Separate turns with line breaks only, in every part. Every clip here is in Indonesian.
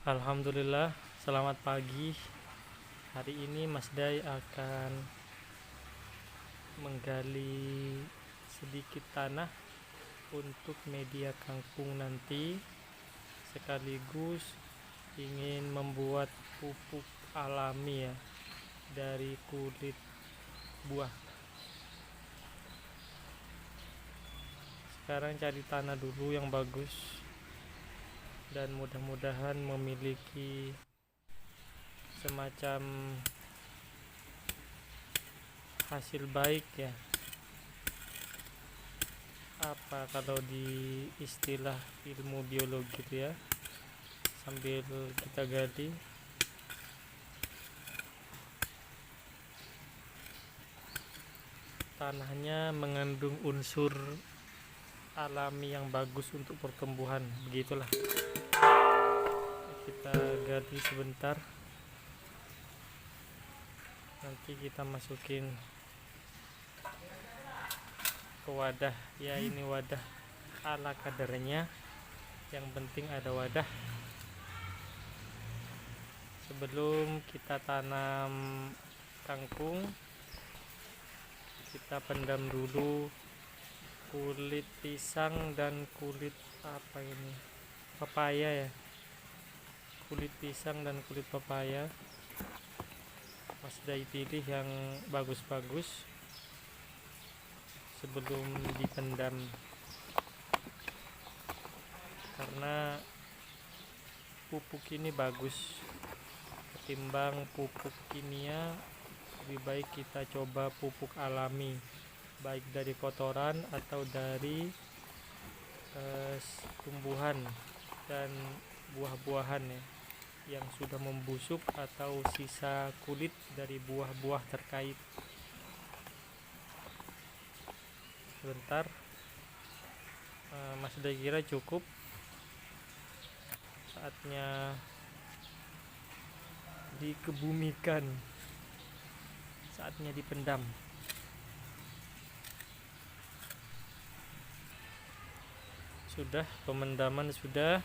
Alhamdulillah, selamat pagi. Hari ini Mas Day akan menggali sedikit tanah untuk media kangkung nanti, sekaligus ingin membuat pupuk alami ya dari kulit buah. Sekarang cari tanah dulu yang bagus dan mudah-mudahan memiliki semacam hasil baik ya. Apa kalau di istilah ilmu biologi itu ya, sambil kita gali, tanahnya mengandung unsur alami yang bagus untuk pertumbuhan, begitulah. Kita gali sebentar, nanti kita masukin ke wadah ya. Ini wadah ala kadarnya, yang penting ada wadah. Sebelum kita tanam kangkung, kita pendam dulu kulit pisang dan kulit apa ini, pepaya ya. Kulit pisang dan kulit pepaya Mas Day pilih yang bagus-bagus sebelum dipendam, karena pupuk ini bagus ketimbang pupuk kimia. Lebih baik kita coba pupuk alami, baik dari kotoran atau dari tumbuhan dan buah-buahan ya, yang sudah membusuk atau sisa kulit dari buah-buah terkait. Sebentar, Mas Day kira cukup. Saatnya dikebumikan, saatnya dipendam. Sudah, pemendaman sudah,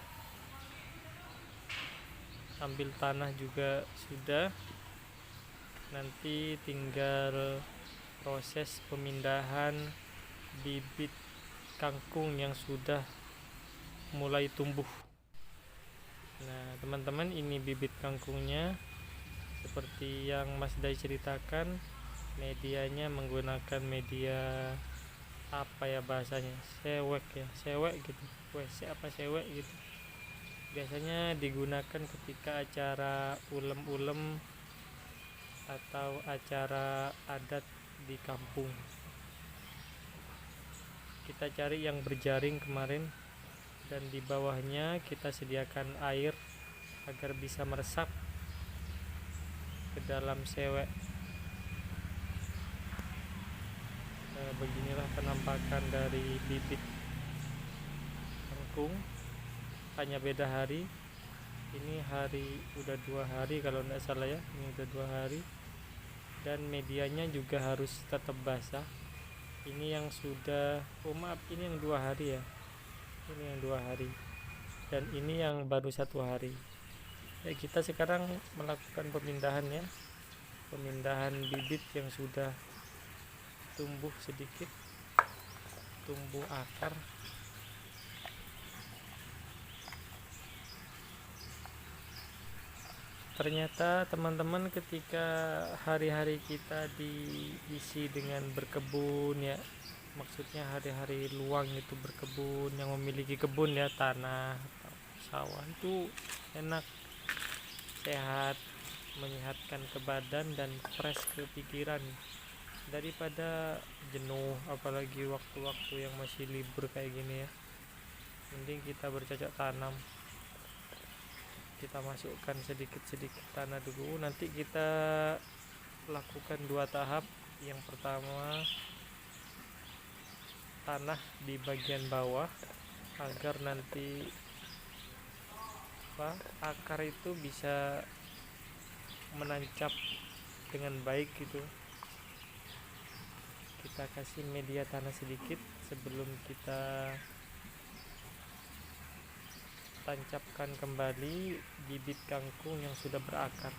ambil tanah juga sudah. Nanti tinggal proses pemindahan bibit kangkung yang sudah mulai tumbuh. Nah teman-teman, ini bibit kangkungnya. Seperti yang Mas Day ceritakan, medianya menggunakan media apa ya bahasanya, sewek ya, sewek gitu, WC apa sewek gitu. Biasanya digunakan ketika acara ulem-ulem atau acara adat di kampung. Kita cari yang berjaring kemarin, dan di bawahnya kita sediakan air agar bisa meresap ke dalam sewek. Beginilah penampakan dari bibit kangkung, hanya beda hari. Ini hari udah 2 hari kalau tidak salah ya, ini udah 2 hari, dan medianya juga harus tetap basah. Ini yang sudah, oh maaf, ini yang 2 hari ya, ini yang 2 hari, dan ini yang baru 1 hari ya. Kita sekarang melakukan pemindahan ya, pemindahan bibit yang sudah tumbuh sedikit, tumbuh akar. Ternyata teman-teman, ketika hari-hari kita diisi dengan berkebun ya, maksudnya hari-hari luang itu berkebun, yang memiliki kebun ya, tanah atau sawah, itu enak, sehat, menyehatkan ke badan dan fresh ke pikiran daripada jenuh, apalagi waktu-waktu yang masih libur kayak gini ya. Mending kita bercocok tanam, kita masukkan sedikit-sedikit tanah dulu. Nanti kita lakukan 2 tahap. Yang pertama, tanah di bagian bawah agar nanti akar itu bisa menancap dengan baik gitu. Kita kasih media tanah sedikit sebelum kita tancapkan kembali bibit kangkung yang sudah berakar.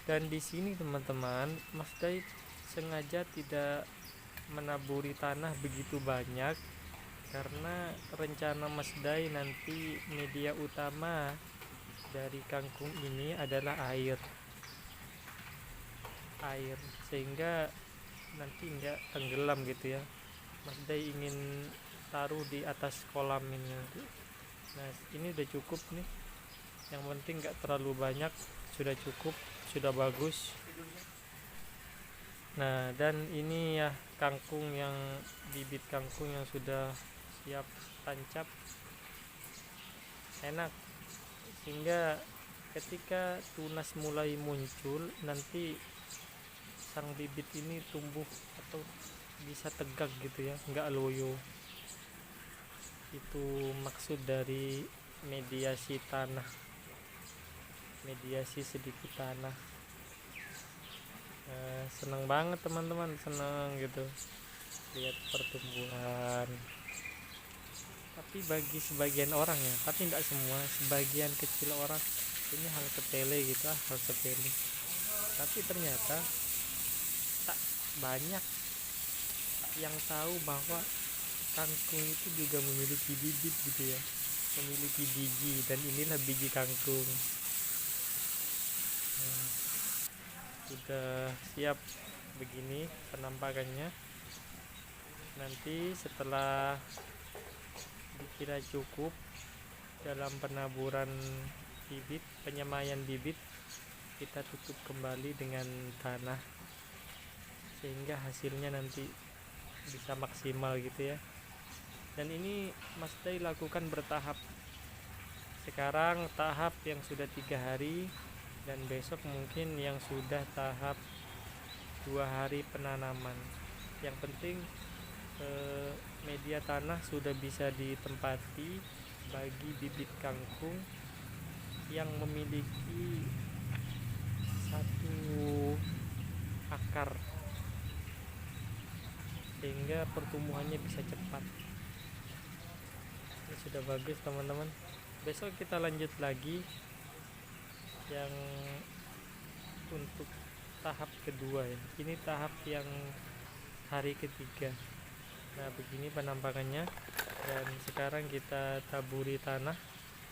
Dan di sini teman-teman, Mas Dai sengaja tidak menaburi tanah begitu banyak karena rencana Mas Dai nanti media utama dari kangkung ini adalah air, sehingga nanti enggak tenggelam gitu ya. Mas Dai ingin taruh di atas kolam ini nanti. Nah, ini udah cukup nih, yang penting enggak terlalu banyak, sudah cukup, sudah bagus. Nah, dan ini ya kangkung yang bibit kangkung yang sudah siap tancap, enak, sehingga ketika tunas mulai muncul nanti sang bibit ini tumbuh atau bisa tegak gitu ya, nggak loyo. Itu maksud dari mediasi tanah, mediasi sedikit tanah. Seneng banget teman-teman, seneng gitu lihat pertumbuhan. Tapi bagi sebagian orang ya, tapi tidak semua, sebagian kecil orang ini hal sepele gitu, hal sepele. Tapi ternyata tak banyak yang tahu bahwa kangkung itu juga memiliki bibit gitu ya, memiliki biji, dan inilah biji kangkung. Sudah siap begini penampakannya. Nanti setelah dikira cukup dalam penaburan bibit, penyemaian bibit, kita tutup kembali dengan tanah sehingga hasilnya nanti bisa maksimal gitu ya. Dan ini Mas Dai lakukan bertahap. Sekarang tahap yang sudah 3 hari, dan besok mungkin yang sudah tahap 2 hari penanaman. Yang penting media tanah sudah bisa ditempati bagi bibit kangkung yang memiliki satu akar, sehingga pertumbuhannya bisa cepat. Ini sudah bagus teman-teman. Besok kita lanjut lagi yang untuk tahap kedua ya. Ini tahap yang hari ketiga. Nah, begini penampakannya. Dan sekarang kita taburi tanah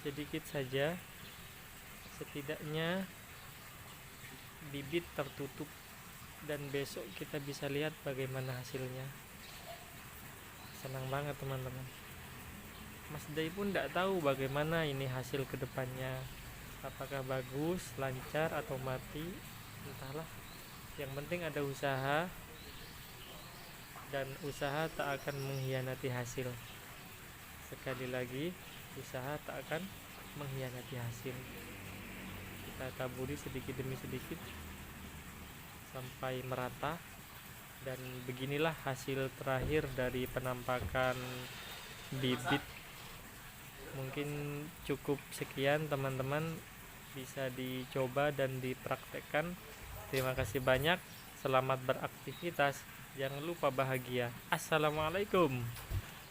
sedikit saja, setidaknya bibit tertutup, dan besok kita bisa lihat bagaimana hasilnya. Senang banget teman-teman. Mas Dai pun tidak tahu bagaimana ini hasil kedepannya, apakah bagus, lancar, atau mati, entahlah. Yang penting ada usaha, dan usaha tak akan mengkhianati hasil. Sekali lagi, usaha tak akan mengkhianati hasil. Kita taburi sedikit demi sedikit sampai merata, dan beginilah hasil terakhir dari penampakan bibit. Mungkin cukup sekian teman-teman, bisa dicoba dan dipraktekkan. Terima kasih banyak, selamat beraktivitas, jangan lupa bahagia. Assalamualaikum.